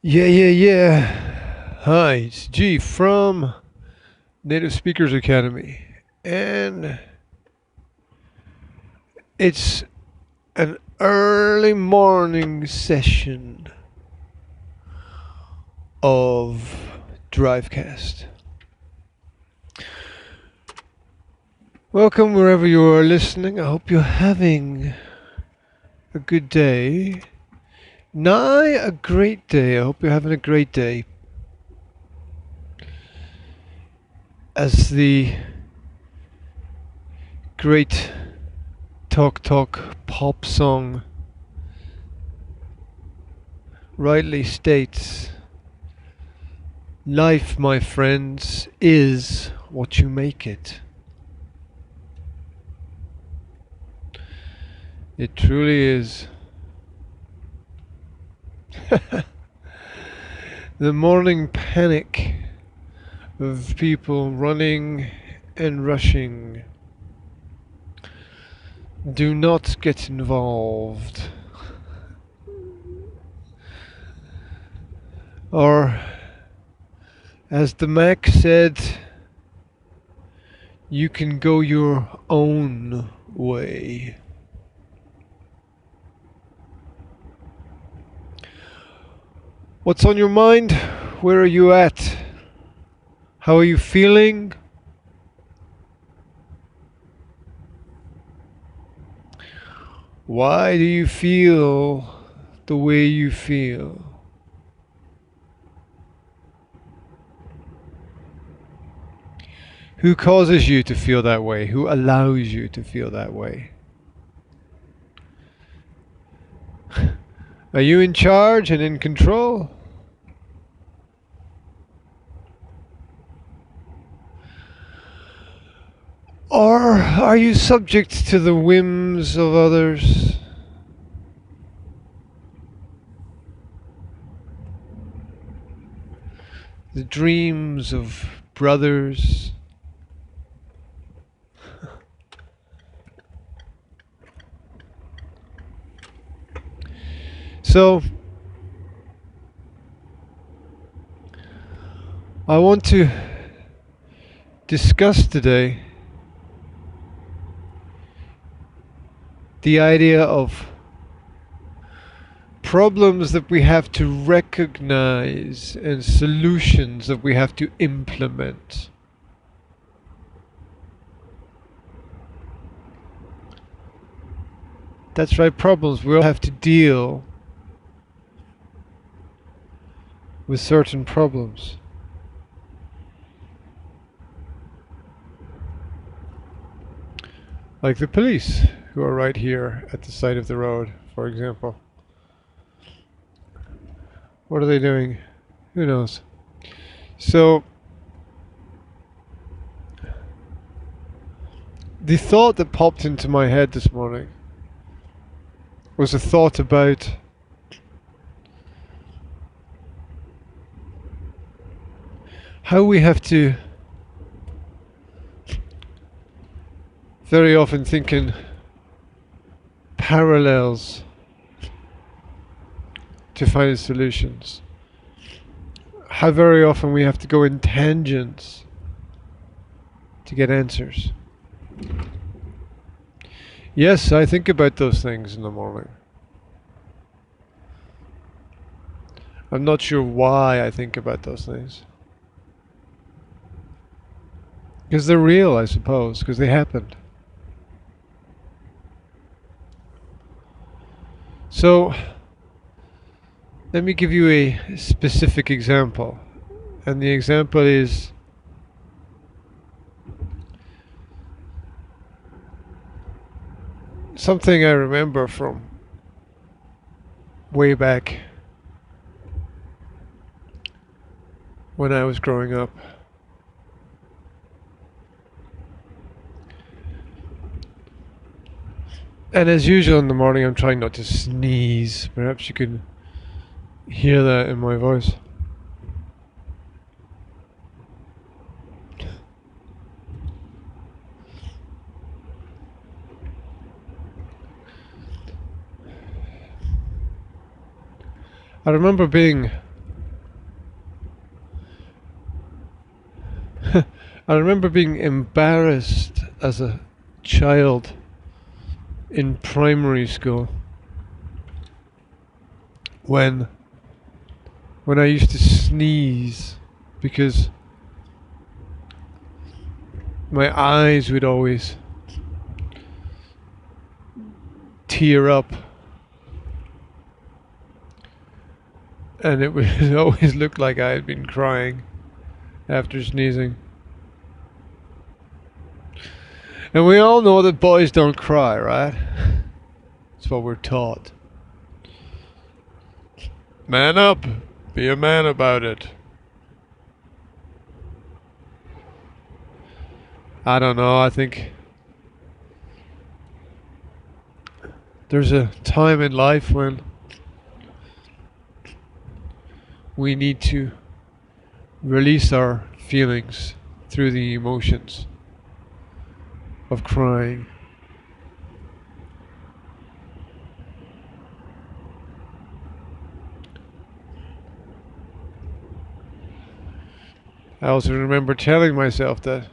Yeah. Hi, it's G from Native Speakers Academy. And it's an early morning session of Drivecast. Welcome wherever you are listening. I hope you're having a good day. Nigh a great day. I hope you're having a great day. As the great Talk pop song rightly states, life, my friends, is what you make it. It truly is. The morning panic of people running and rushing. Do not get involved. Or, as the Mac said, you can go your own way. What's on your mind? Where are you at? How are you feeling? Why do you feel the way you feel? Who causes you to feel that way? Who allows you to feel that way? Are you in charge and in control? Or are you subject to the whims of others? The dreams of brothers? So, I want to discuss today the idea of problems that we have to recognize and solutions that we have to implement. That's right, problems. We all have to deal with certain problems. Like the police, who are right here at the side of the road, for example. What are they doing? Who knows? So, the thought that popped into my head this morning was a thought about how we have to very often think in parallels to find solutions. How very often we have to go in tangents to get answers. Yes, I think about those things in the morning. I'm not sure why I think about those things. Because they're real, I suppose, because they happened. So, let me give you a specific example. And the example is something I remember from way back when I was growing up. And as usual in the morning, I'm trying not to sneeze. Perhaps you can hear that in my voice. I remember being I remember being embarrassed as a child in primary school when I used to sneeze because my eyes would always tear up and it would always look like I had been crying after sneezing. And we all know that boys don't cry, right? That's what we're taught. Man up! Be a man about it. I don't know, I think there's a time in life when we need to release our feelings through the emotions of crying. I also remember telling myself that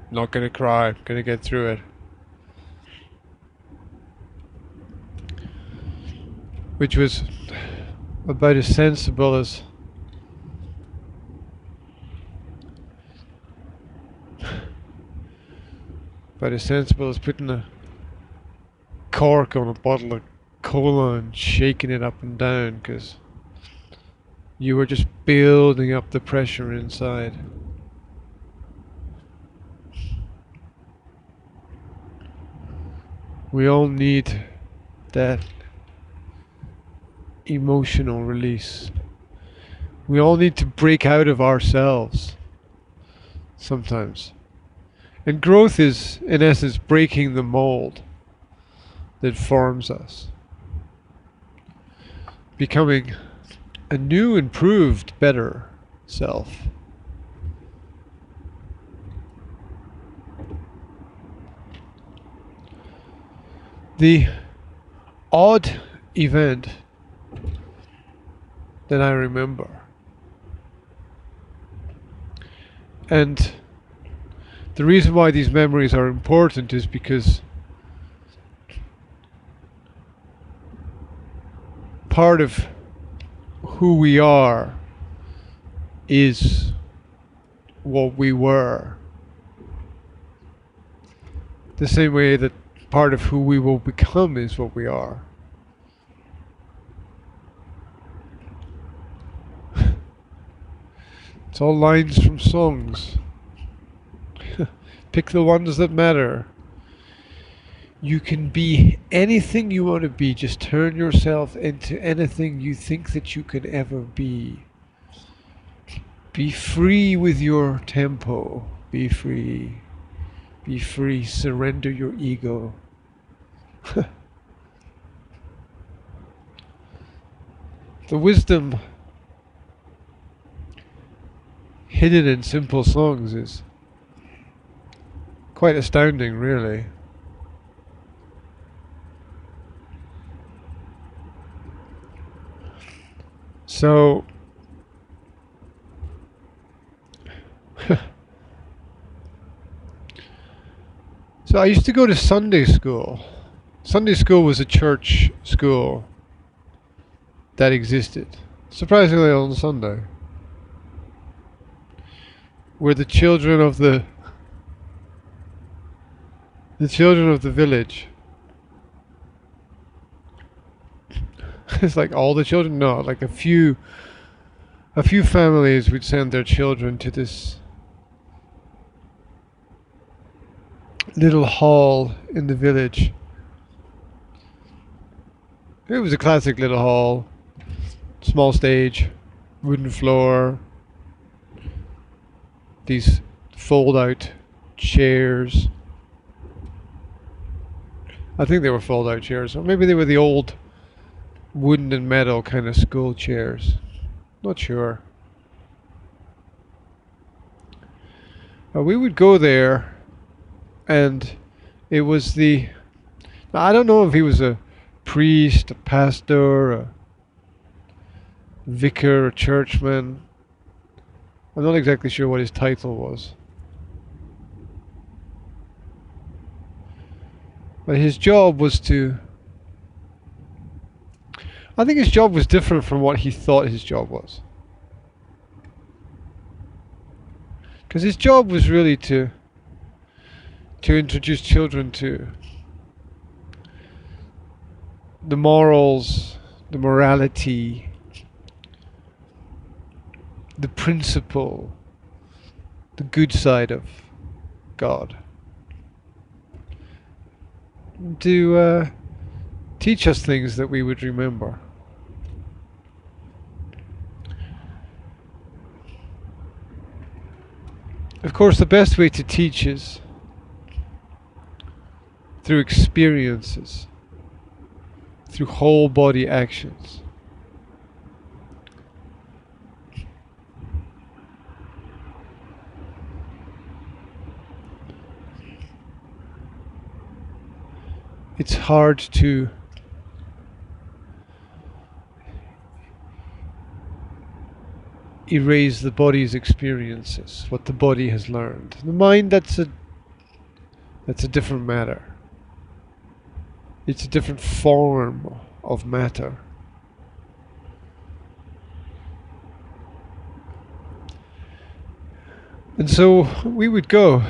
I'm not gonna cry, I'm gonna get through it. Which was about as sensible as putting a cork on a bottle of cola and shaking it up and down, because you were just building up the pressure inside. We all need that emotional release. We all need to break out of ourselves sometimes. And growth is, in essence, breaking the mold that forms us. Becoming a new, improved, better self. The odd event that I remember, and the reason why these memories are important is because part of who we are is what we were. The same way that part of who we will become is what we are. It's all lines from songs. Pick the ones that matter. You can be anything you want to be. Just turn yourself into anything you think that you can ever be. Be free with your tempo. Be free. Be free. Surrender your ego. The wisdom hidden in simple songs is quite astounding, really. So so I used to go to Sunday school. Sunday school was a church school that existed, surprisingly, on Sunday, where the children of the village, it's like all the children, no, like a few families would send their children to this little hall in the village. It was a classic little hall, small stage, wooden floor, these fold out chairs. I think they were fold out chairs, or maybe they were the old wooden and metal kind of school chairs. Not sure. We would go there, and it was I don't know if he was a priest, a pastor, a vicar, a churchman. I'm not exactly sure what his title was. But his job was to... I think his job was different from what he thought his job was. Because his job was really to introduce children to the morals, the morality, the principle, the good side of God. To teach us things that we would remember. Of course, the best way to teach is through experiences, through whole body actions. It's hard to erase the body's experiences, what the body has learned. The mind, that's a different matter. It's a different form of matter. And so we would go,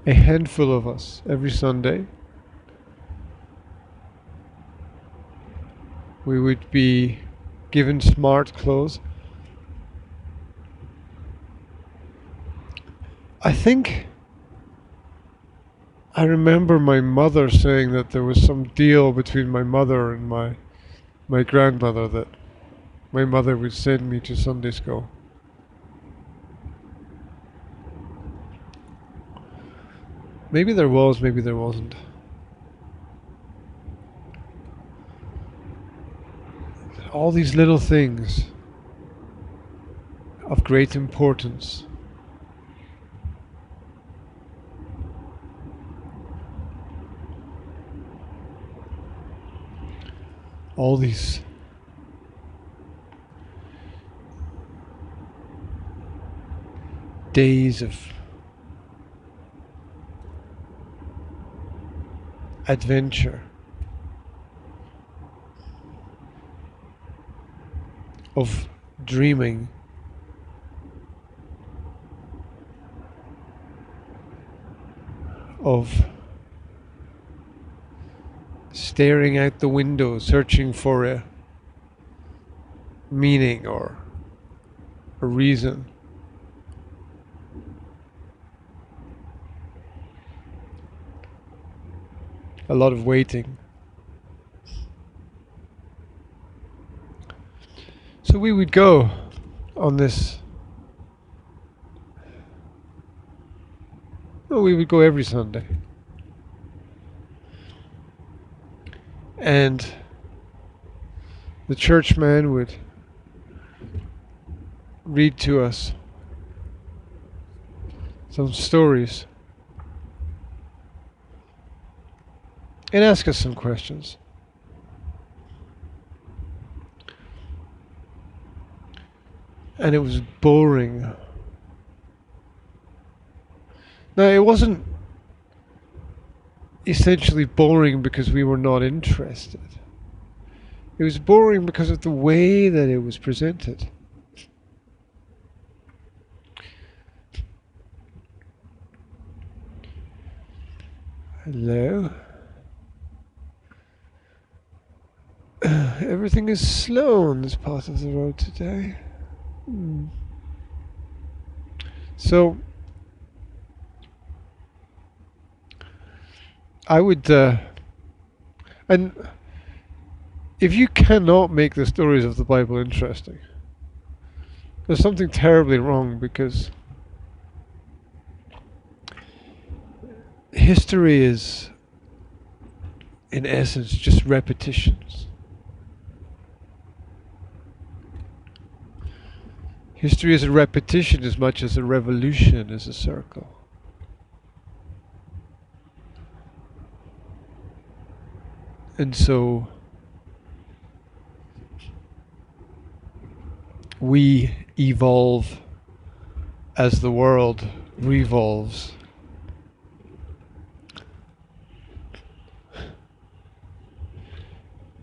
a handful of us, every Sunday. We would be given smart clothes. I think I remember my mother saying that there was some deal between my mother and my grandmother that my mother would send me to Sunday school. Maybe there was, maybe there wasn't. All these little things of great importance. All these days of adventure, of dreaming, of staring out the window, searching for a meaning or a reason. A lot of waiting. So we would go on this. Well, we would go every Sunday. And the churchman would read to us some stories and ask us some questions. And it was boring. Now, it wasn't essentially boring because we were not interested. It was boring because of the way that it was presented. Hello? Everything is slow on this part of the road today. So I would and if you cannot make the stories of the Bible interesting, there's something terribly wrong, because history is in essence just repetitions. History is a repetition as much as a revolution is a circle. And so we evolve as the world revolves.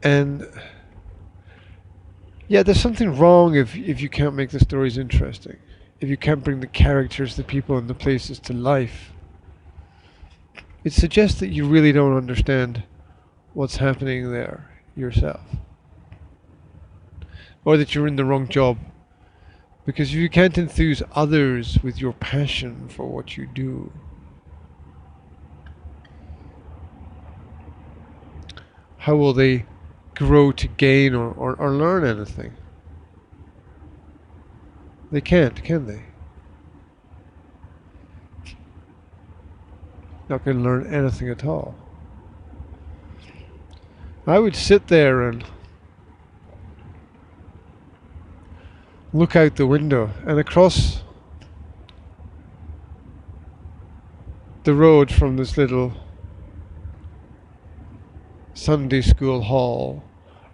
And yeah, there's something wrong if you can't make the stories interesting. If you can't bring the characters, the people, and the places to life. It suggests that you really don't understand what's happening there yourself. Or that you're in the wrong job. Because if you can't enthuse others with your passion for what you do, how will they grow to gain or learn anything? They can't, can they? Not going to learn anything at all. I would sit there and look out the window, and across the road from this little Sunday school hall.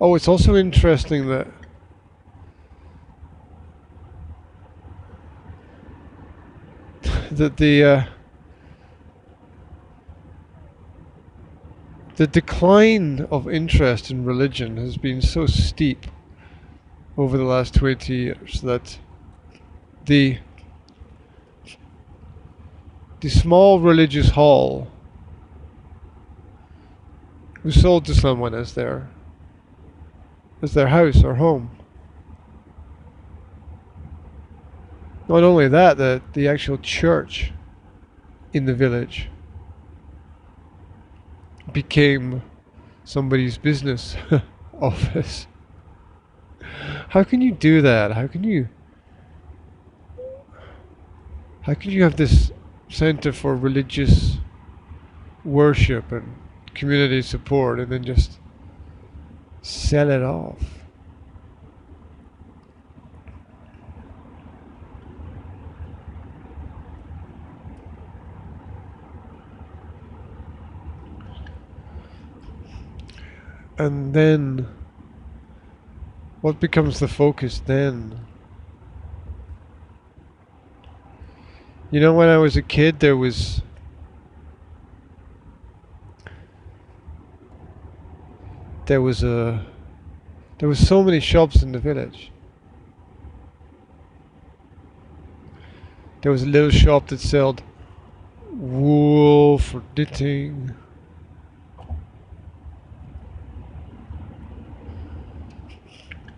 Oh, it's also interesting that the decline of interest in religion has been so steep over the last 20 years that the small religious hall was sold to someone as their house or home. Not only that, the actual church in the village became somebody's business office. How can you do that? How can you have this center for religious worship and community support and then just sell it off? And then what becomes the focus then? You know, when I was a kid, there was so many shops in the village. There was a little shop that sold wool for knitting.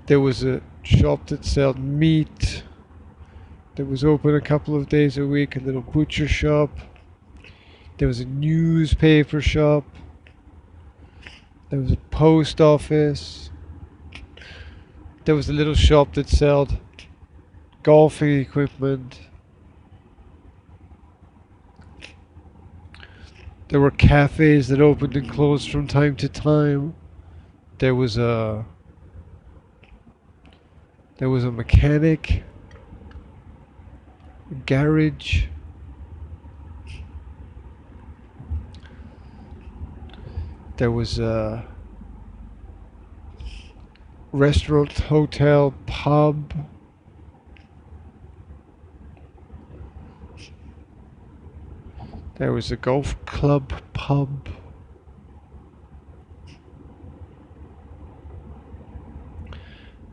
There was a shop that sold meat. That was open a couple of days a week, a little butcher shop. There was a newspaper shop. There was a post office. There was a little shop that sold golfing equipment. There were cafes that opened and closed from time to time. There was a mechanic, a garage. There was a restaurant, hotel, pub. There was a golf club, pub.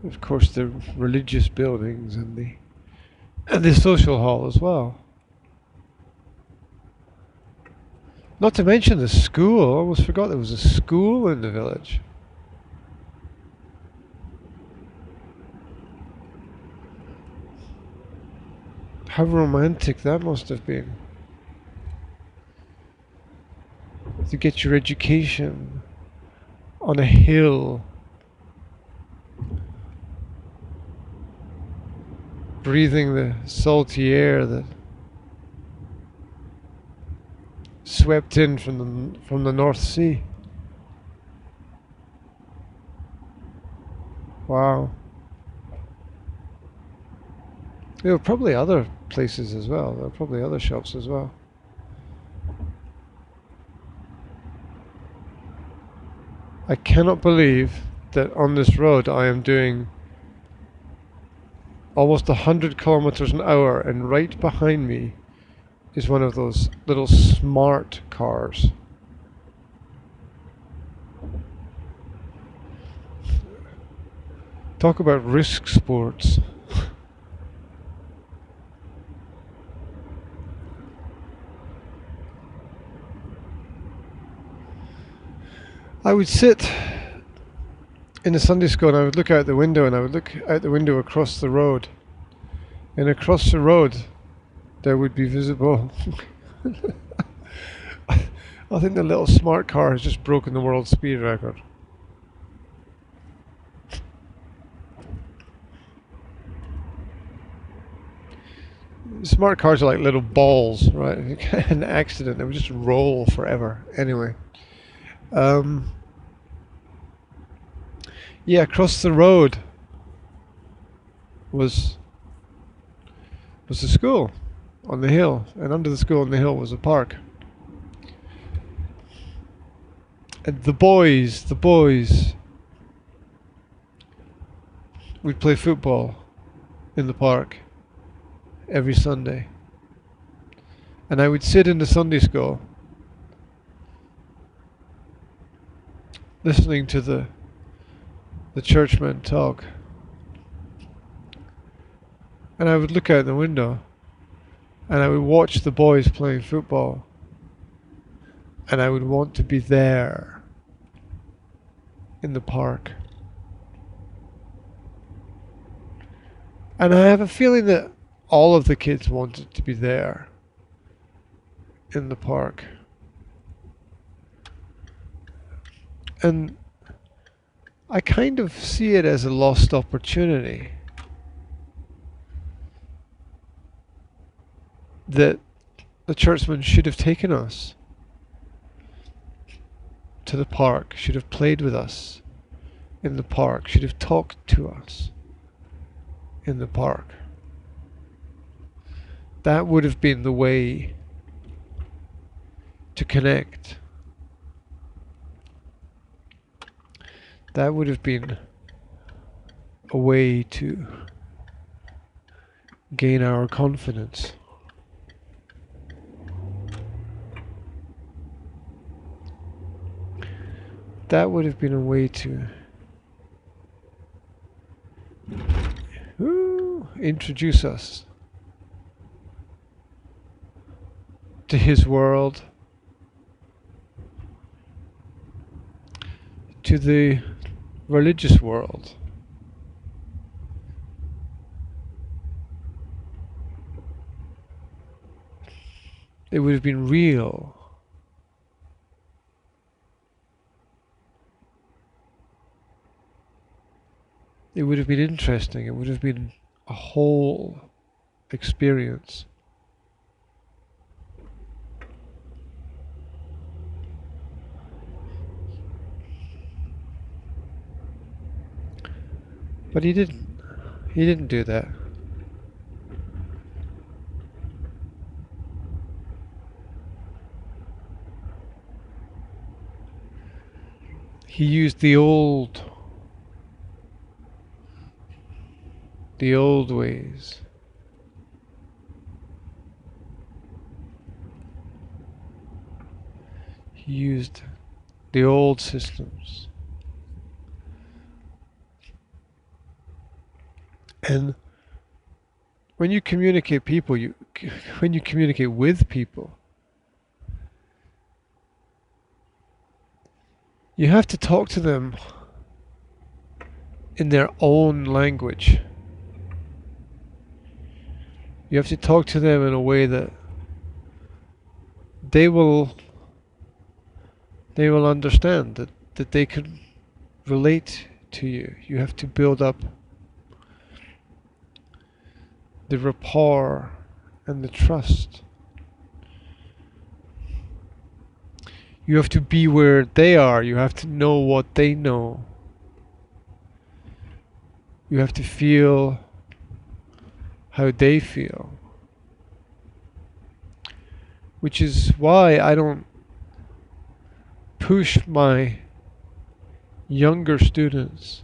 Of course, the religious buildings and the social hall as well. Not to mention the school. I almost forgot there was a school in the village. How romantic that must have been. To get your education on a hill, breathing the salty air that swept in from the North Sea. Wow. There were probably other places as well. There were probably other shops as well. I cannot believe that on this road I am doing almost 100 kilometers an hour, and right behind me is one of those little smart cars. Talk about risk sports. I would sit in the Sunday school and I would look out the window, and I would look out the window across the road. And across the road there would be visible I think the little smart car has just broken the world speed record. Smart cars are like little balls, right? If you get an accident, they would just roll forever. Anyway. Yeah, across the road was the school on the hill, and under the school on the hill was a park. And the boys would play football in the park every Sunday. And I would sit in the Sunday school listening to the churchmen talk. And I would look out the window and I would watch the boys playing football. And I would want to be there in the park. And I have a feeling that all of the kids wanted to be there in the park. And I kind of see it as a lost opportunity that the churchmen should have taken us to the park, should have played with us in the park, should have talked to us in the park. That would have been the way to connect. That would have been a way to gain our confidence. That would have been a way to introduce us to his world, to the religious world. It would have been real. It would have been interesting. It would have been a whole experience. But he didn't. He didn't do that. He used the old ways. He used the old systems. And when you communicate when you communicate with people, you have to talk to them in their own language. You have to talk to them in a way that they will understand, that they can relate to you. You have to build up the rapport and the trust. You have to be where they are. You have to know what they know. You have to feel how they feel. Which is why I don't push my younger students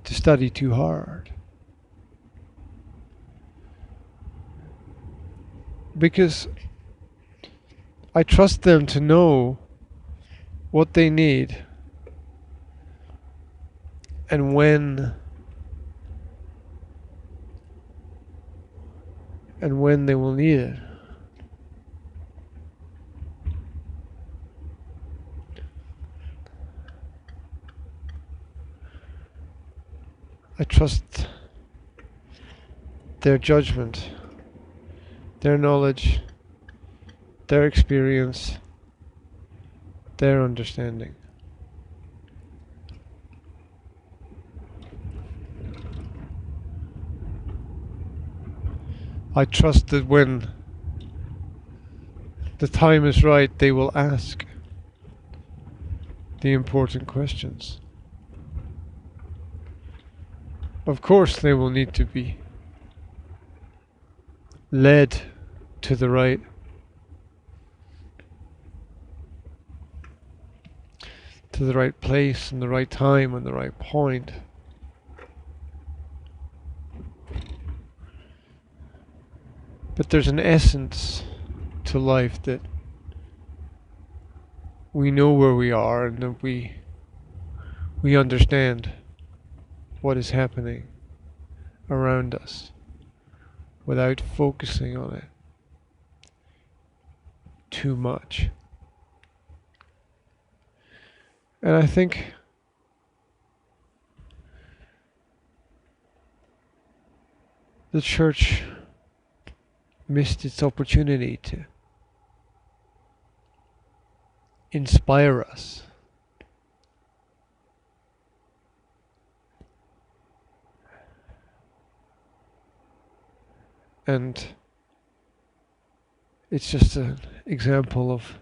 to to study too hard. Because I trust them to know what they need and when they will need it. I trust their judgment, their knowledge, their experience, their understanding. I trust that when the time is right, they will ask the important questions. Of course, they will need to be led to the right place and the right time and the right point. But there's an essence to life that we know where we are and that we understand what is happening around us without focusing on it too much. And I think the church missed its opportunity to inspire us. And it's just an example of,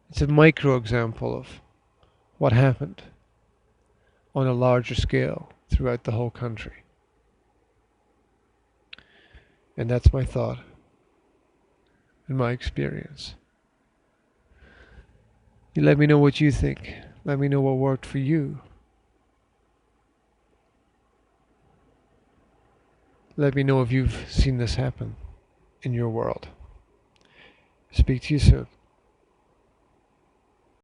it's a micro example of what happened on a larger scale throughout the whole country. And that's my thought and my experience. You let me know what you think. Let me know what worked for you. Let me know if you've seen this happen in your world. Speak to you soon.